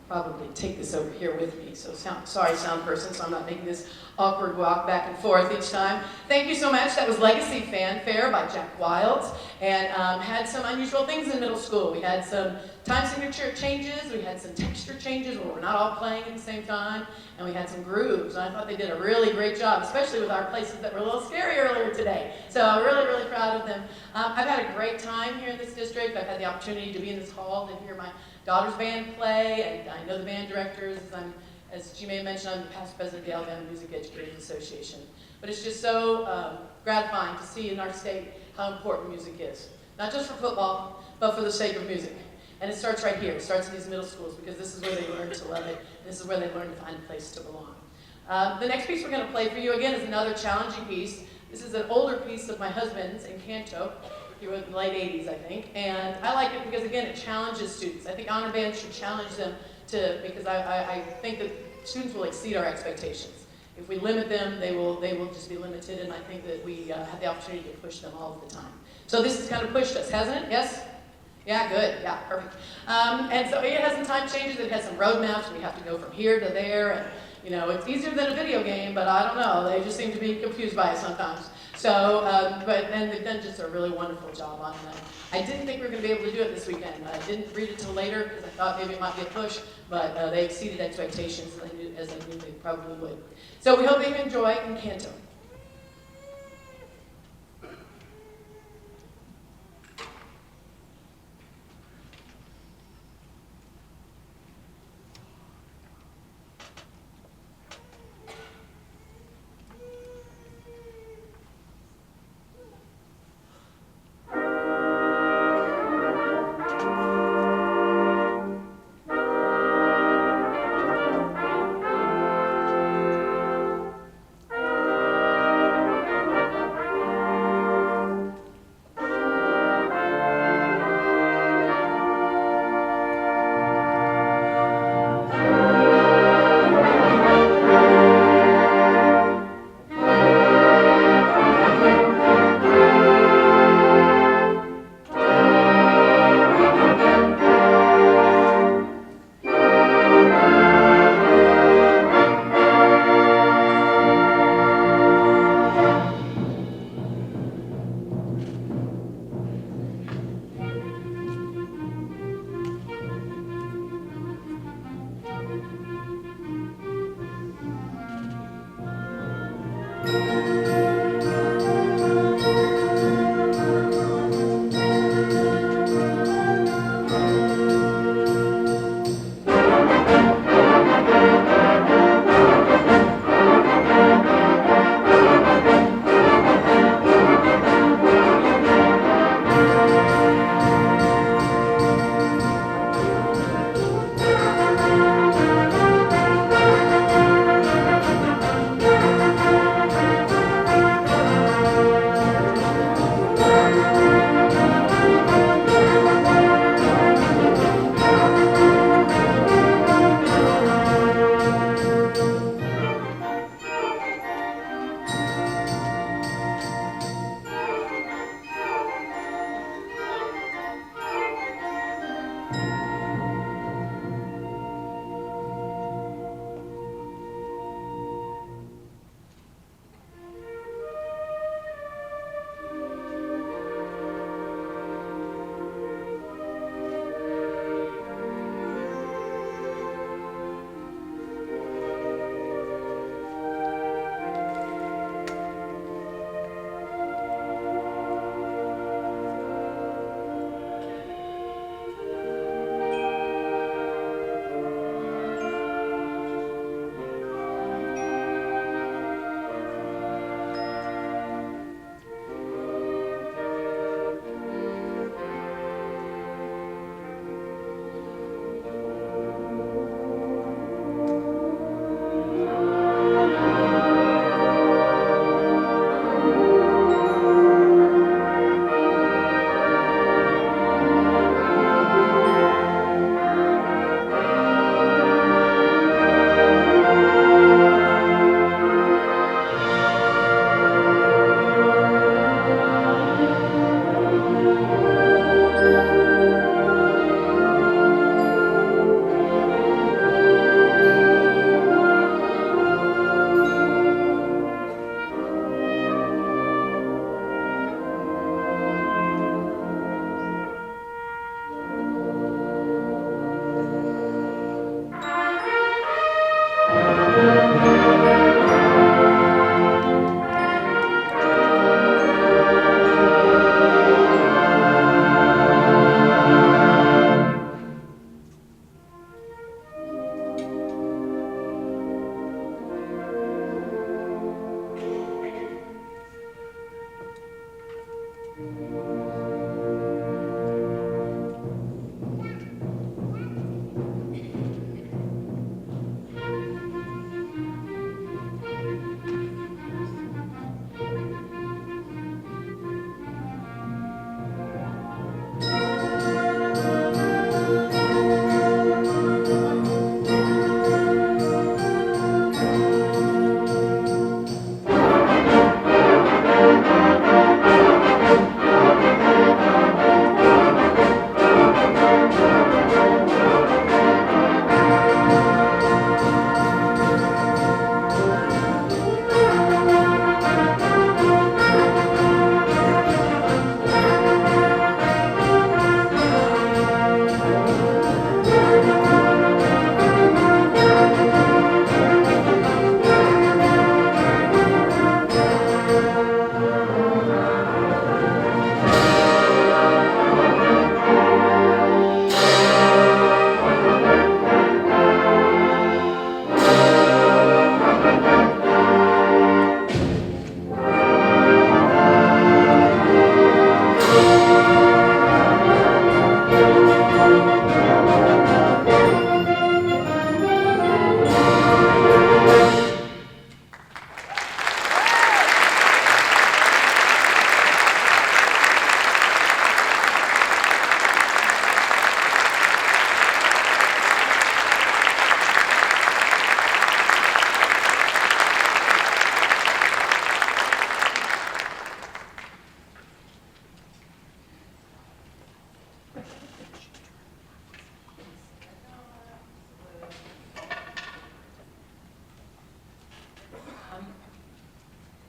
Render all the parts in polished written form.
probably take this over here with me. So sorry, sound person, so I'm not making this awkward walk back and forth each time. Thank you so much. That was Legacy Fanfare by Jack Wilds, and had some unusual things in middle school. We had some time signature changes, we had some texture changes where we're not all playing at the same time, and we had some grooves. And I thought they did a really great job, especially with our places that were a little scary earlier today. So I'm really, really proud of them. I've had a great time here in this district. I've had the opportunity to be in this hall and hear my daughter's band play, and I know the band directors. As she may have mentioned, I'm the past president of the Alabama Music Educators Association. But it's just so gratifying to see in our state how important music is. Not just for football, but for the sake of music. And it starts right here. It starts in these middle schools because this is where they learn to love it. And this is where they learn to find a place to belong. The next piece we're going to play for you, again, is another challenging piece. This is an older piece of my husband's, Encanto. He wrote in the late 80s, I think. And I like it because, again, it challenges students. I think honor bands should challenge them because I think that students will exceed our expectations. If we limit them, they will just be limited, and I think that we have the opportunity to push them all of the time. So this has kind of pushed us, hasn't it? Yes? Yeah, good. Yeah, perfect. And so it has some time changes. It has some roadmaps. We have to go from here to there, and it's easier than a video game, but I don't know. They just seem to be confused by it sometimes. So, and they've done just a really wonderful job on that. I didn't think we were going to be able to do it this weekend. I didn't read it till later because I thought maybe it might be a push, but they exceeded expectations as I knew they probably would. So we hope that you enjoy Encanto.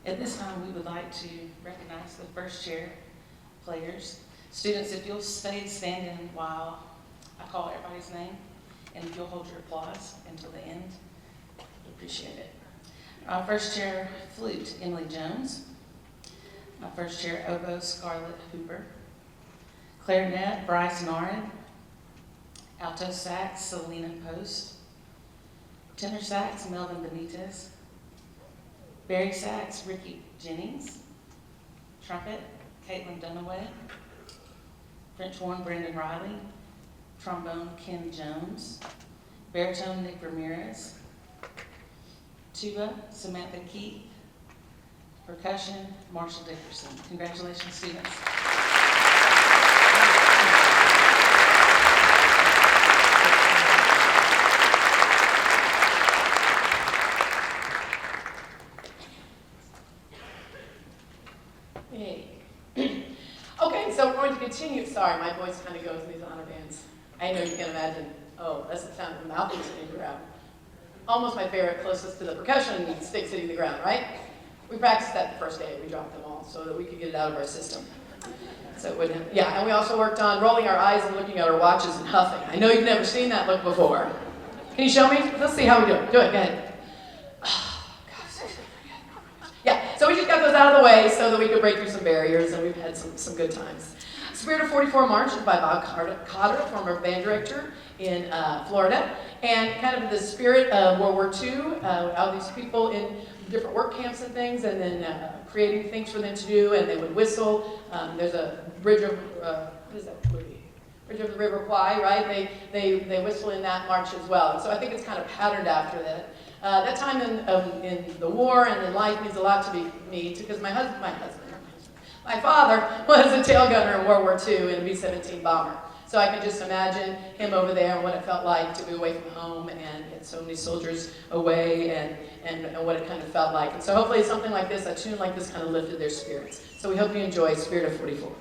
At this time, we would like to recognize the first chair players. Students, if you'll stay standing while I call everybody's name, and if you'll hold your applause until the end, I'd appreciate it. Our first chair flute, Emily Jones. My first chair oboe, Scarlett Hooper. Clarinet, Bryce Narin. Alto sax, Selena Post. Tenor sax, Melvin Benitez. Barry sax, Ricky Jennings. Trumpet, Caitlin Dunaway. French horn, Brandon Riley. Trombone, Ken Jones. Baritone, Nick Ramirez. Tuba, Samantha Keith. Percussion, Marshall Dickerson. Congratulations, students. Okay, so we're going to continue. Sorry, my voice kind of goes in these honor bands. I know you can imagine. Oh, that's the sound of the mouthpiece hitting the ground. Almost my favorite, closest to the percussion, sticks hitting the ground, right? We practiced that the first day. We dropped them all so that we could get it out of our system. So it wouldn't, yeah, and we also worked on rolling our eyes and looking at our watches and huffing. I know you've never seen that look before. Can you show me? Let's see how we do it. Do it, go ahead. Yeah, so we just got those out of the way so that we could break through some barriers, and we've had some good times. Spirit of 44 March is by Bob Cotter, former band director in Florida, and kind of the spirit of World War II, all these people in different work camps and things, and then creating things for them to do, and they would whistle. There's a bridge of, what is that movie? Bridge of the River Kwai, right? They whistle in that march as well. And so I think it's kind of patterned after that. That time in the war and in life means a lot to me, because my father was a tail gunner in World War II in a B-17 bomber. So I can just imagine him over there and what it felt like to be away from home and get so many soldiers away and what it kind of felt like. And so hopefully something like this, a tune like this kind of lifted their spirits. So we hope you enjoy Spirit of 44.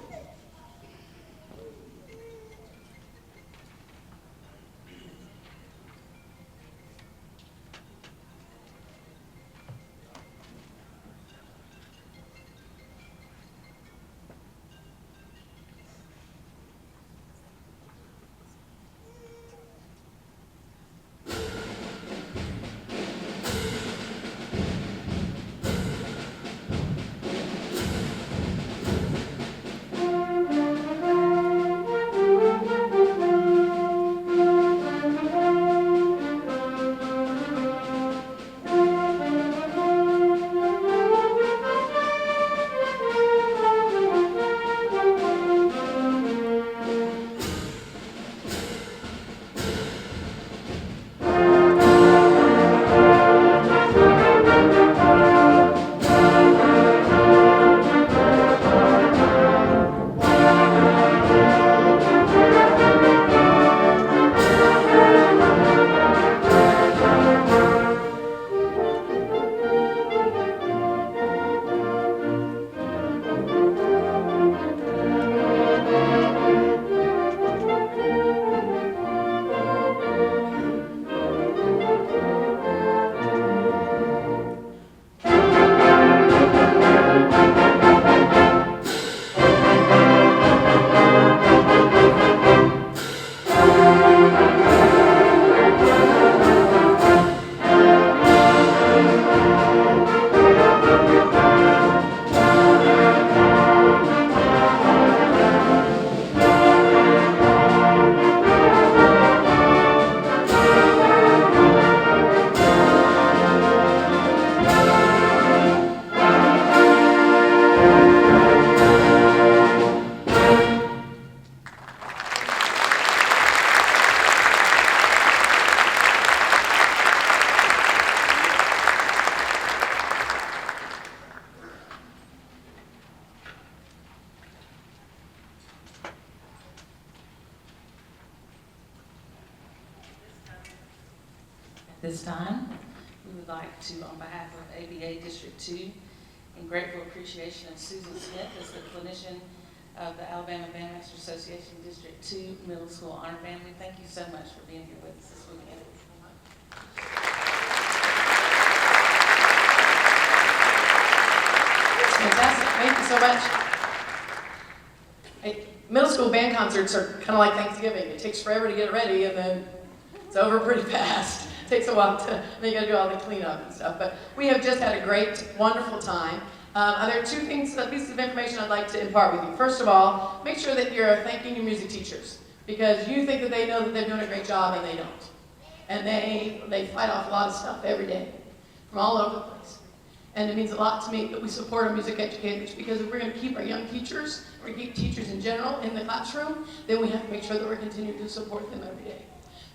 This time, we would like to, on behalf of ABA District 2, in grateful appreciation of Susan Smith as the clinician of the Alabama Bandmasters Association District 2 Middle School Honor Band. We thank you so much for being here with us this weekend. so much. Middle school band concerts are kind of like Thanksgiving. It takes forever to get ready, and then it's over pretty fast. It takes a while to, then you gotta do all the cleanup and stuff. But we have just had a great, wonderful time. There are two pieces of information I'd like to impart with you. First of all, make sure that you're thanking your music teachers, because you think that they know that they're doing a great job, and they don't. And they fight off a lot of stuff every day from all over the place. And it means a lot to me that we support our music educators, because if we're going to keep our young teachers, or keep teachers in general in the classroom, then we have to make sure that we're continuing to support them every day.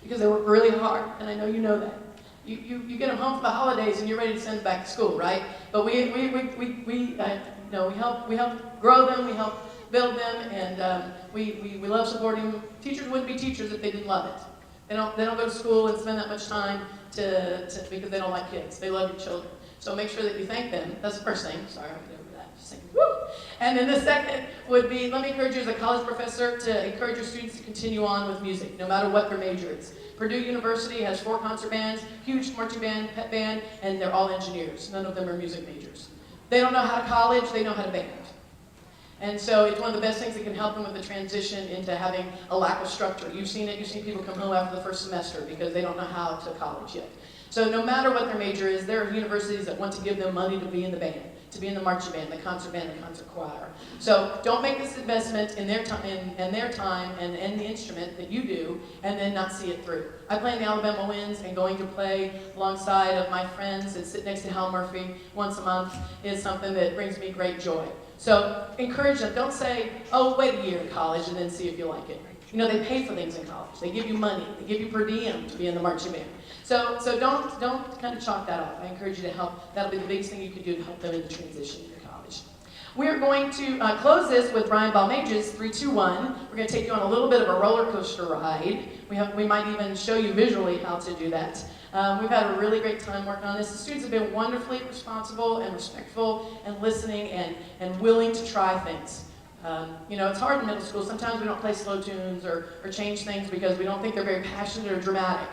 Because they work really hard, and I know you know that. You get them home for the holidays and you're ready to send them back to school, right? But we help grow them, we help build them, and we love supporting them. Teachers wouldn't be teachers if they didn't love it. They don't go to school and spend that much time because they don't like kids. They love your children. So make sure that you thank them. That's the first thing. Sorry, I'm going over that. Just saying, woo! And then the second would be, let me encourage you as a college professor to encourage your students to continue on with music, no matter what their major is. Purdue University has 4 concert bands, huge marching band, pep band, and they're all engineers. None of them are music majors. They don't know how to college, they know how to band. And so it's one of the best things that can help them with the transition into having a lack of structure. You've seen it, you've seen people come home after the first semester because they don't know how to college yet. So no matter what their major is, there are universities that want to give them money to be in the band, to be in the marching band, the concert concert choir. So don't make this investment in their time and the instrument that you do, and then not see it through. I play in the Alabama Winds, and going to play alongside of my friends and sit next to Hal Murphy once a month is something that brings me great joy. So encourage them. Don't say, oh, wait a year in college and then see if you like it. You know, they pay for things in college. They give you money. They give you per diem to be in the marching band. So don't kind of chalk that off. I encourage you to help. That'll be the biggest thing you can do to help them in the transition to college. We're going to close this with Brian Balmages, 3, 2, 1. We're going to take you on a little bit of a roller coaster ride. We might even show you visually how to do that. We've had a really great time working on this. The students have been wonderfully responsible and respectful and listening and willing to try things. You know, it's hard in middle school. Sometimes we don't play slow tunes or change things because we don't think they're very passionate or dramatic.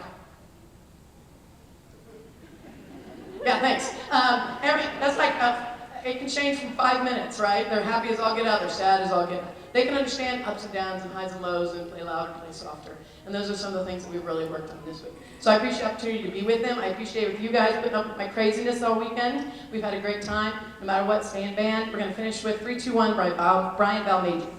Yeah, thanks. That's like, it can change from 5 minutes, right? They're happy as all get out, they're sad as all get out. They can understand ups and downs and highs and lows and play louder, play softer. And those are some of the things that we've really worked on this week. So I appreciate the opportunity to be with them. I appreciate with you guys putting up with my craziness all weekend. We've had a great time. No matter what, stay in band. We're going to finish with 3, 2, 1 by Brian Balmages.